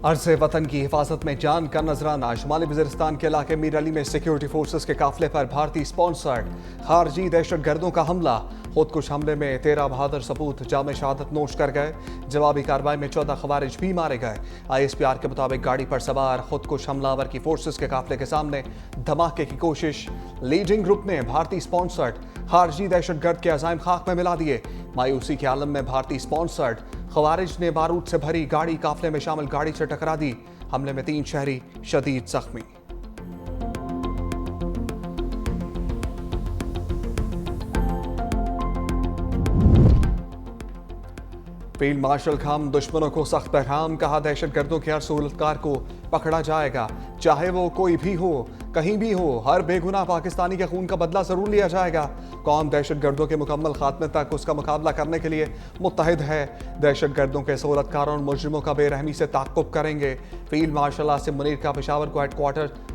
अर्ज़ वतन की हिफाजत में जान का नजराना। शुमाली वज़ीरिस्तान के इलाके मीर अली में सिक्योरिटी फोर्सेस के काफिले पर भारतीय स्पॉन्सर्ड खारजी दहशतगर्दों का हमला। खुदकुश हमले में 13 बहादुर सपूत जाम शहादत नोश कर गए। जवाबी कार्रवाई में 14 खवारिज भी मारे गए। ISPR के मुताबिक गाड़ी पर सवार खुदकुश हमलावर की फोर्सेस के काफिले के सामने धमाके की कोशिश। लीडिंग ग्रुप ने भारतीय स्पॉन्सर्ड खारजी दहशतगर्द के अज़ाइम खाक में मिला दिए। मायूसी के आलम में भारतीय स्पॉन्सर्ड खवारिज ने बारूद से भरी गाड़ी काफिले में शामिल गाड़ी से टकरा दी। हमले में 3 शहरी शदीद जख्मी। फील्ड मार्शल खान दुश्मनों को सख्त पैगाम। कहा, दहशतगर्दों के हर सहूलतकार को पकड़ा जाएगा, चाहे वो कोई भी हो, कहीं भी हो। हर बेगुनाह पाकिस्तानी के खून का बदला जरूर लिया जाएगा। कौम दहशतगर्दों के मुकम्मल खात्मे तक उसका मुकाबला करने के लिए मुत्तहिद है। दहशतगर्दों के सहूलतकारों और मुजरिमों का बेरहमी से ताक़ुब करेंगे। फील्ड मार्शल आसिम मुनीर का पेशावर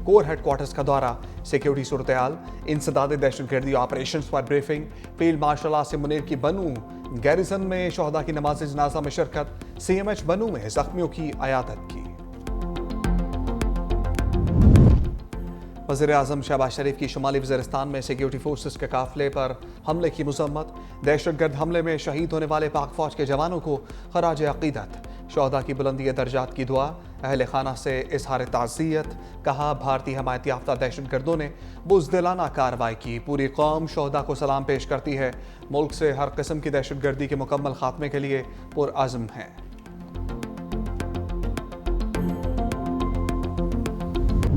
कोर हेडक्वार्टर्स का दौरा। सिक्योरिटी सूरत हाल, इंसदाद दहशतगर्दी ऑपरेशन पर briefing. Field marshal Asim Munir की बनू गैरिसन में शोहदा की नमाज जनाजा में शिरकत। CMH बनू में जख्मियों की अयादत की। वज़ीर आज़म शहबाज शरीफ की शुमाली वज़ीरिस्तान में सिक्योरिटी फोर्सेस के काफिले पर हमले की मज़म्मत। दहशतगर्द हमले में शहीद होने वाले पाक फौज के जवानों को खराज अक़ीदत। शोहदा की बुलंदी दर्जात की दुआ। अहले खाना से इजहार ताज़ियत। कहा, भारतीय हमायत याफ्ता दहशतगर्दों ने बुज़दिलाना कार्रवाई की। पूरी कौम शोहदा को सलाम पेश करती है। मुल्क से हर किस्म की दहशतगर्दी के मुकम्मल खात्मे के लिए पुरअज़्म है।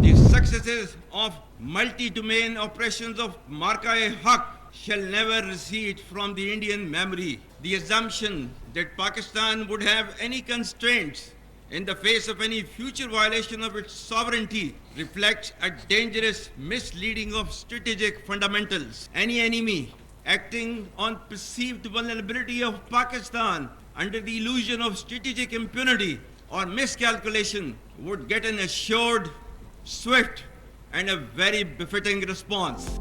The successes of multi-domain operations of Marka-e-Haq shall never recede from the Indian memory. The assumption that Pakistan would have any constraints in the face of any future violation of its sovereignty reflects a dangerous misleading of strategic fundamentals. Any enemy acting on perceived vulnerability of Pakistan under the illusion of strategic impunity or miscalculation would get an assured, swift and a very befitting response.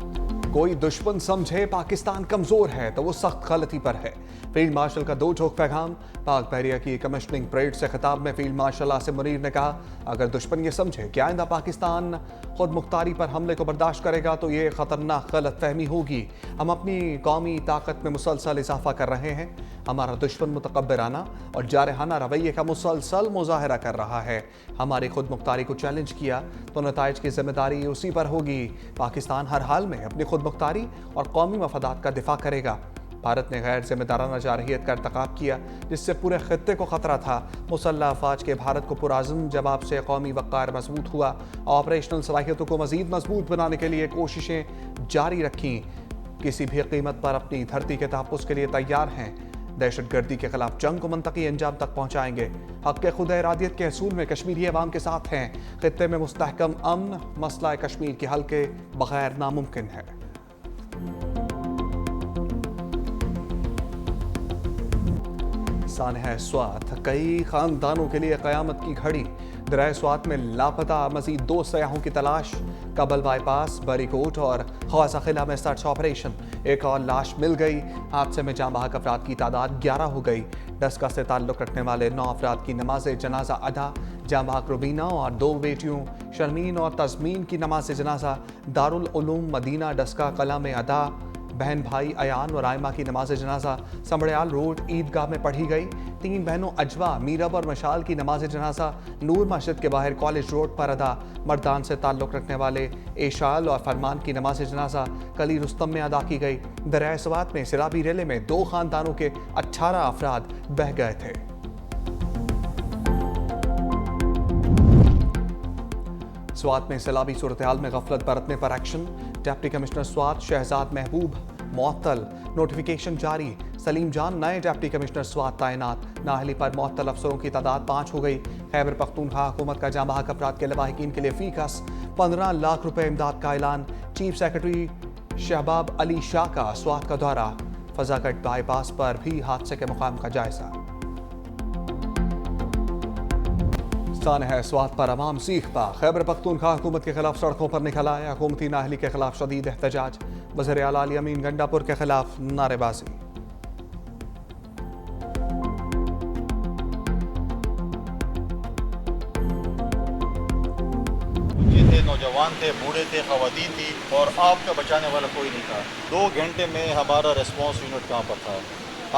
कोई दुश्मन समझे पाकिस्तान कमजोर है तो वो सख्त गलती पर है। फील्ड मार्शल का दो टोक पैगाम। पाक बहरिया की कमिश्निंग परेड से खिताब में फील्ड मार्शल आसिम मुनीर ने कहा, अगर दुश्मन ये समझे कि आइंदा पाकिस्तान खुद मुख्तारी पर हमले को बर्दाश्त करेगा तो ये खतरनाक गलत फहमी होगी। हम अपनी कौमी ताकत में मुसलसल इजाफा कर रहे हैं। हमारा दुश्मन मुतकब्बिराना और जारहाना रवैये का मुसलसल मुजाहरा कर रहा है। हमारी खुद मुख्तारी को चैलेंज किया तो नताइज की जिम्मेदारी उसी पर होगी। पाकिस्तान हर हाल में अपनी खुद मुख्तारी और कौमी मफादात का दिफा करेगा। भारत ने गैर जिम्मेदाराना जारहियत का इर्तिकाब किया जिससे पूरे खित्ते को खतरा था। मुसल्लह अफवाज के भारत को पुरअज़्म जवाब से कौमी वक़ार मजबूत हुआ। ऑपरेशनल सलाहियतों को मज़ीद मजबूत बनाने के लिए कोशिशें जारी रखीं। किसी भी कीमत पर अपनी धरती के तहफ़्फ़ुज़ के लिए तैयार हैं। दहशतगर्दी के खिलाफ जंग को मंतकी अंजाम तक पहुँचाएंगे। हक़ के खुद इरादियत के असूल में कश्मीरी अवाम के साथ हैं। खित्ते में मुस्तहकम अमन मसला कश्मीर के हल के बगैर नामुमकिन है। सानहा स्वात, कई खानदानों के लिए क़यामत की घड़ी। दरिया स्वात में लापता मजीद 2 सयाहों की तलाश। कबल बाईपास, बरीकोट और ख्वाजा किला में सर्च ऑपरेशन। एक और लाश मिल गई। हादसे में जाँ बहक अफराद की तादाद 11 हो गई। डस्का से ताल्लुक़ रखने वाले 9 अफराद की नमाज जनाजा अदा। जाँ बहक रुबीना और 2 बेटियों शर्मीन और तज़मीन की नमाज जनाजा दारुल उलूम मदीना डस्का कला में अदा। बहन भाई अयान और आयमा की नमाज जनाजा समड़याल रोड ईदगाह में पढ़ी गई। 3 बहनों अजवा, मीरब और मशाल की नमाज जनाजा नूर मस्जिद के बाहर कॉलेज रोड पर अदा। मर्दान से ताल्लुक़ रखने वाले एशाल और फरमान की नमाज जनाजा कली रुस्तम में अदा की गई। दरिया स्वात में सिराबी रेले में 2 खानदानों के 18 अफराद बह गए थे। स्वात में सैलाबी सूरत हाल में गफलत बरतने पर action. Deputy commissioner Swat Shahzad Mahboob मुअत्तल। नोटिफिकेशन जारी। सलीम जान नए डिप्टी कमिश्नर स्वात तैनात। नाहली पर मुअत्तल अफसरों की तादाद 5 हो गई। खैबर पख्तूनख्वा हुकूमत का जाँ बहक अफराद के लवाहिकीन के लिए फीकस 15 लाख रुपए इमदाद का ऐलान। चीफ सेक्रेटरी शहबाब अली शाह का स्वात का दौरा। फजागट बाईपास पर भी हादसे के मुकाम का जायजा। सानहा स्वात पर अवाम सीख पा। खैबर पख्तूनख्वा हुकूमत के खिलाफ सड़कों पर निकल आए। हुकूमती नाहली के खिलाफ शदीद एहतजाज। वज़ीर आला अली अमीन गंडापुर के खिलाफ नारेबाजी। नौजवान थे, बूढ़े थे, खवातीन थी और आपका बचाने वाला कोई नहीं था। 2 घंटे में हमारा रिस्पॉन्स यूनिट कहाँ पर था,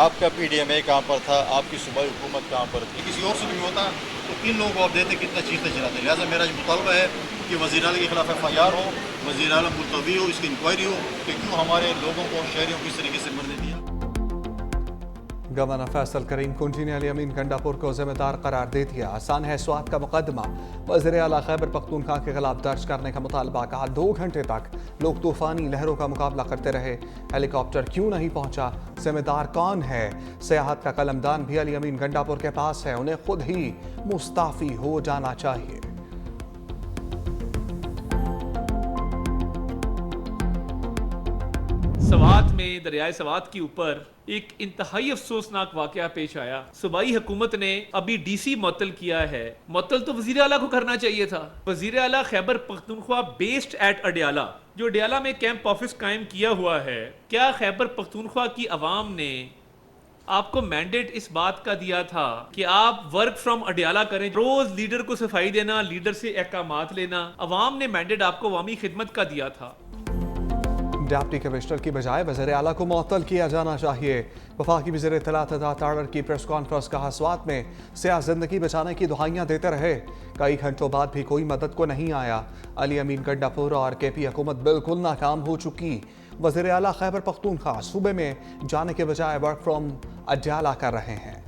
आपका PDMA कहाँ पर था, आपकी सूबाई हुकूमत कहाँ पर थी। किसी और से भी होता तो 3 लोगों को आप देते कितना चीखते चिल्लाते। लिहाजा मेरा जो मुतालबा है कि वज़ीर आला के खिलाफ FIR हो, वज़ीर आला मुलतवी हो, इसकी इंक्वायरी हो कि क्यों हमारे लोगों को, शहरियों को इस तरीके से मरने दिया। गवर्नर फैसल करीम कुंजी ने अली अमीन गंडापुर को जिम्मेदार करार दे दिया। आसान है स्वात का मुकदमा वज़ीर आला खैबर पख्तूनख्वा के खिलाफ दर्ज करने का मुतालबा। कहा 2 घंटे तक लोग तूफानी लहरों का मुकाबला करते रहे, हेलीकॉप्टर क्यों नहीं पहुंचा, जिम्मेदार कौन है। सियाहत का कलमदान भी अली अमीन गंडापुर के पास है, उन्हें खुद ही मुस्ताफी हो जाना चाहिए। सवात में दरियाए सवात के ऊपर एक इंतहाई अफसोसनाक वाकया पेश आया। सूबाई हुकूमत ने अभी DC मुअत्तल किया है। मुअत्तल तो वजीर आला को करना चाहिए था। वजीर आला खैबर पख्तूनख्वा बेस्ड एट अडयाला, जो अडयाला में कैंप ऑफिस कायम किया हुआ है, क्या खैबर पख्तूनख्वा की अवाम ने आपको मैंडेट इस बात का दिया था कि आप वर्क फ्रॉम अडयाला करें, रोज लीडर को सफाई देना, लीडर से अहकामात लेना? अवाम ने मैंडेट आपको अवामी खिदमत का दिया था। डिप्टी कमिश्नर की बजाय वज़ीर आला को मुअत्तल किया जाना चाहिए। वफाकी वज़ीर इत्तलात ताड़र की प्रेस कॉन्फ्रेंस। कहा स्वात में सियाह जिंदगी बचाने की दुहाइयां देते रहे, कई घंटों बाद भी कोई मदद को नहीं आया। अली अमीन गंडापुर और KP हुकूमत बिल्कुल नाकाम हो चुकी। वज़ीर आला खैबर पख्तूनख्वा सूबे में जाने के बजाय वर्क फ्रॉम अडयाला कर रहे हैं।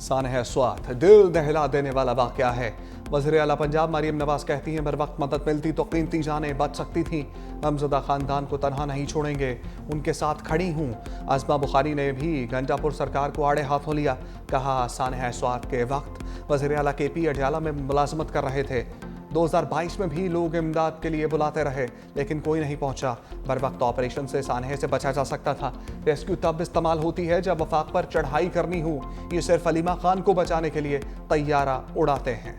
सानह स्वात दिल दहला देने वाला वाकया है। वज़ीर आला पंजाब मरियम नवाज कहती हैं बर वक्त मदद मिलती तो कीमती जानें बच सकती थीं। हमज़दा खानदान को तनहा नहीं छोड़ेंगे, उनके साथ खड़ी हूँ। आज़मा बुखारी ने भी गंडापुर सरकार को आड़े हाथों लिया। कहा सानह स्वात के वक्त वज़ीर आला KP अडयाला में मुलाजमत कर रहे थे। 2022 में भी लोग इमदाद के लिए बुलाते रहे, लेकिन कोई नहीं पहुंचा। बर वक्त ऑपरेशन से सानहे से बचा जा सकता था। रेस्क्यू तब इस्तेमाल होती है जब वफाक पर चढ़ाई करनी हो। ये सिर्फ अलीमा खान को बचाने के लिए तैयारा उड़ाते हैं।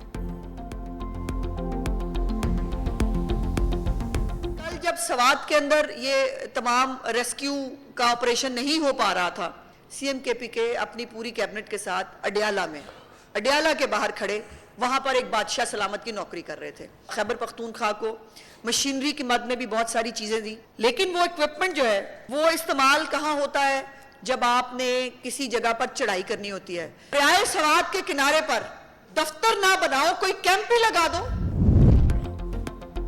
कल जब सवात के अंदर ये तमाम रेस्क्यू का ऑपरेशन नहीं हो पा रहा था, CM KP के अपनी पूरी कैबिनेट के साथ अडयाला के बाहर खड़े, वहां पर एक बादशाह सलामत की नौकरी कर रहे थे। खैबर पख्तूनख्वा को मशीनरी की मद में भी बहुत सारी चीजें दी, लेकिन वो इक्विपमेंट जो है वो इस्तेमाल कहाँ होता है? जब आपने किसी जगह पर चढ़ाई करनी होती है। दरियाए सवात के किनारे पर दफ्तर ना बनाओ, कोई कैंप ही लगा दो।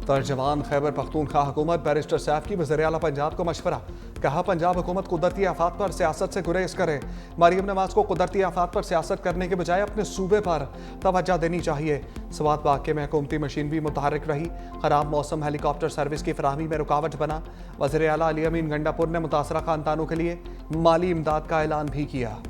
तर्जमान खैबर पख्तूनख्वा हुकूमत बैरिस्टर सैफ की वज़ीर आला पंजाब को मशवरा। कहा पंजाब हुकूमत कुदरती आफात पर सियासत से गुरेज करे। मरियम नवाज को कुदरती आफात पर सियासत करने के बजाय अपने सूबे पर तवज्जो देनी चाहिए। स्वात वाक़े में हुकूमती मशीन भी मुतहर्रिक रही। खराब मौसम हेलीकॉप्टर सर्विस की फराहमी में रुकावट बना। वज़ीर आला अली अमीन गंडापुर ने मुतासरा खानदानों के लिए माली इमदाद का ऐलान भी किया।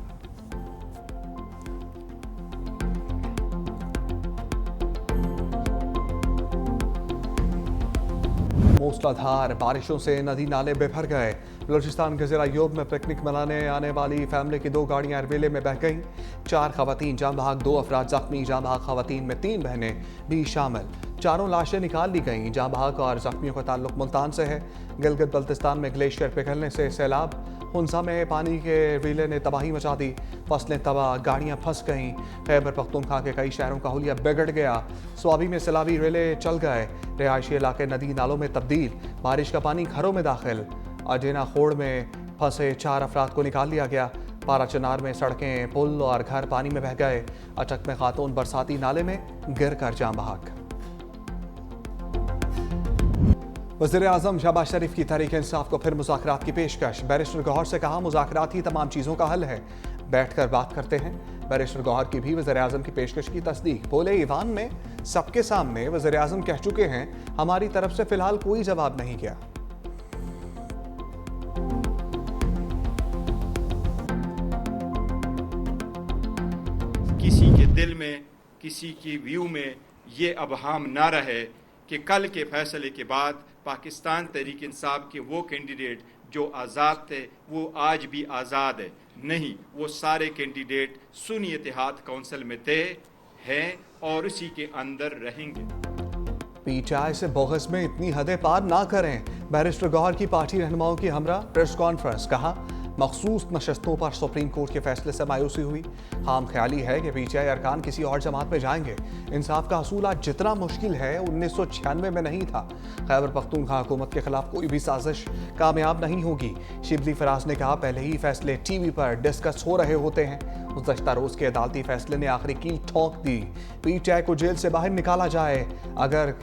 मूसलाधार बारिशों से नदी नाले बेभर गए। बलूचिस्तान के ज़िला अय्यूब में पिकनिक मनाने आने वाली फैमिली की 2 गाड़ियां अरवेले में बह गईं। 4 खवातीन जाँ बहक, 2 अफराद जख्मी। जाँ बहक खवातीन में 3 बहनें भी शामिल। 4 लाशें निकाल ली गईं। जाँ बहक और जख्मियों का ताल्लुक मुल्तान से है। गिलगित बल्तिस्तान में ग्लेशियर पिघलने से सैलाब। हुंसा में पानी के रीले ने तबाही मचा दी। फसलें तबाह, गाड़ियां फंस गईं। खैबर पख्तूनख्वा के कई शहरों का हुलिया बिगड़ गया। स्वाबी में सैलाबी रेले चल गए। रिहायशी इलाके नदी नालों में तब्दील। बारिश का पानी घरों में दाखिल। अजेना खोड़ में फंसे 4 अफराद को निकाल लिया गया। पारा चनार में सड़कें, पुल और घर पानी में बह गए। अटक में खातून बरसाती नाले में गिर कर जाँ बहक। वज़ीर आज़म शहबाज शरीफ की तहरीक इंसाफ को फिर मुज़ाकरात की पेशकश। बैरिस्टर गौहर से कहा मुज़ाकरात ही तमाम चीज़ों का हल है, बैठकर बात करते हैं। बैरिस्टर गौहर की भी वज़ीर आज़म की पेशकश की तस्दीक। बोले ईवान में सबके सामने वज़ीर आज़म कह चुके हैं हमारी तरफ से फिलहाल कोई जवाब नहीं गया। किसी के दिल में, किसी की व्यू में ये अबहाम ना रहे कि कल के फैसले के बाद पाकिस्तान तहरीक इंसाफ के वो कैंडिडेट जो आज़ाद थे वो आज भी आज़ाद है। नहीं, वो सारे कैंडिडेट सुन्नी इत्तेहाद काउंसिल में थे, हैं और उसी के अंदर रहेंगे। PTI से बोगस में इतनी हदें पार ना करें। बैरिस्टर गौहर की पार्टी रहनुमाओं की हमरा प्रेस कॉन्फ्रेंस। कहा मखसूस नशस्तों पर सुप्रीम कोर्ट के फैसले से मायूसी हुई। खाम ख्याली है कि पीटीआई अरकान किसी और जमात में जाएंगे। इंसाफ का हसूल आज जितना मुश्किल है 1996 में नहीं था। खैबर पख्तूनख्वा हुकूमत के खिलाफ कोई भी साजिश कामयाब नहीं होगी। शिबली फराज ने कहा, पहले ही फैसले टीवी पर डिस्कस हो रहे होते हैं। गुज़श्ता रोज के अदालती फैसले ने आखिरी कील ठोक दी। पीटीआई को जेल से बाहर निकाला जाए। अगर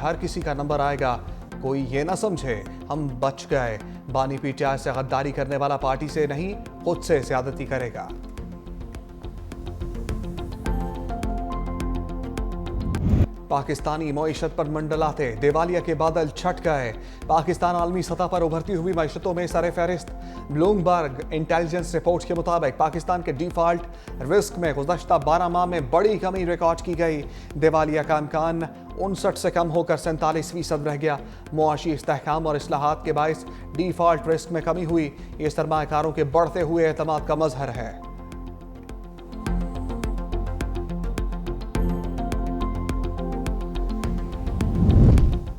हर किसी का नंबर आएगा, कोई ये ना समझे हम बच गए। बानी पीटीआई से गद्दारी करने वाला पार्टी से नहीं, खुद से ज़्यादती करेगा। पाकिस्तानी मईशत पर मंडलाते दिवालिया के बादल छट गए। पाकिस्तान आलमी सतह पर उभरती हुई मईशतों में सरे फहरिस्त। ब्लूमबर्ग इंटेलिजेंस रिपोर्ट के मुताबिक पाकिस्तान के डिफॉल्ट रिस्क में गुज़श्ता 12 माह में बड़ी कमी रिकॉर्ड की गई। दिवालिया का इम्कान 59 से कम होकर 47% रह गया। मुआशी इस्तेहकाम और इस्लाहात के बायस डिफॉल्ट रिस्क में कमी हुई। ये सरमाकारों के बढ़ते हुए एतमाद का मजहर है।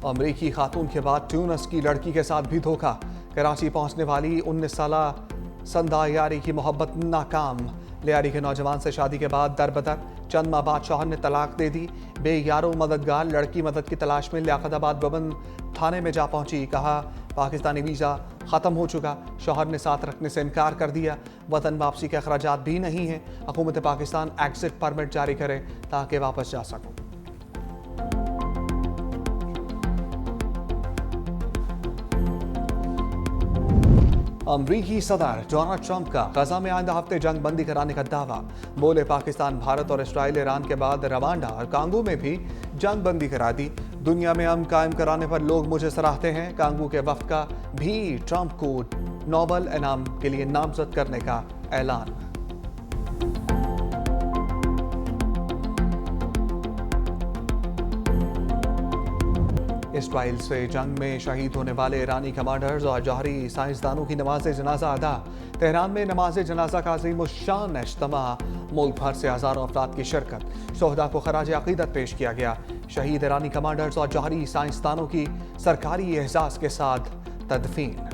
अमरीकी खातून के बाद ट्यूनिस की लड़की के साथ भी धोखा। कराची पहुंचने वाली 19 साला संदा यारी की मोहब्बत नाकाम। लियारी के नौजवान से शादी के बाद दरबदर चंद माह बाद शौहर ने तलाक दे दी। बेयारो मददगार लड़की मदद की तलाश में लियाकताबाद वुमेन थाने में जा पहुंची। कहा, पाकिस्तानी वीज़ा ख़त्म हो चुका। शौहर ने साथ रखने से इनकार कर दिया। वतन वापसी के अखराजात भी नहीं हैं। हुकूमत पाकिस्तान एग्जिट परमिट जारी करे ताकि वापस जा सकूं। अमरीकी सदर डोनाल्ड ट्रंप का गजा में आइंदा हफ्ते जंग बंदी कराने का दावा। बोले, पाकिस्तान, भारत और इसराइल ईरान के बाद रवांडा और कांगो में भी जंग बंदी करा दी। दुनिया में अमन कायम कराने पर लोग मुझे सराहते हैं। कांगो के वफ्द का भी ट्रंप को नोबेल इनाम के लिए नामजद करने का ऐलान। इसराइल से जंग में शहीद होने वाले ईरानी कमांडर्स और जौहरी साइंसदानों की नमाज जनाजा अदा। तेहरान में नमाज जनाजा का अज़ीमुश्शान इज्तिमा। मुल्क भर से हज़ारों अफराद की शिरकत। शोहदा को खराज अक़ीदत पेश किया गया। शहीद ईरानी कमांडर्स और जौहरी साइंसदानों की सरकारी एहसास के साथ तदफीन।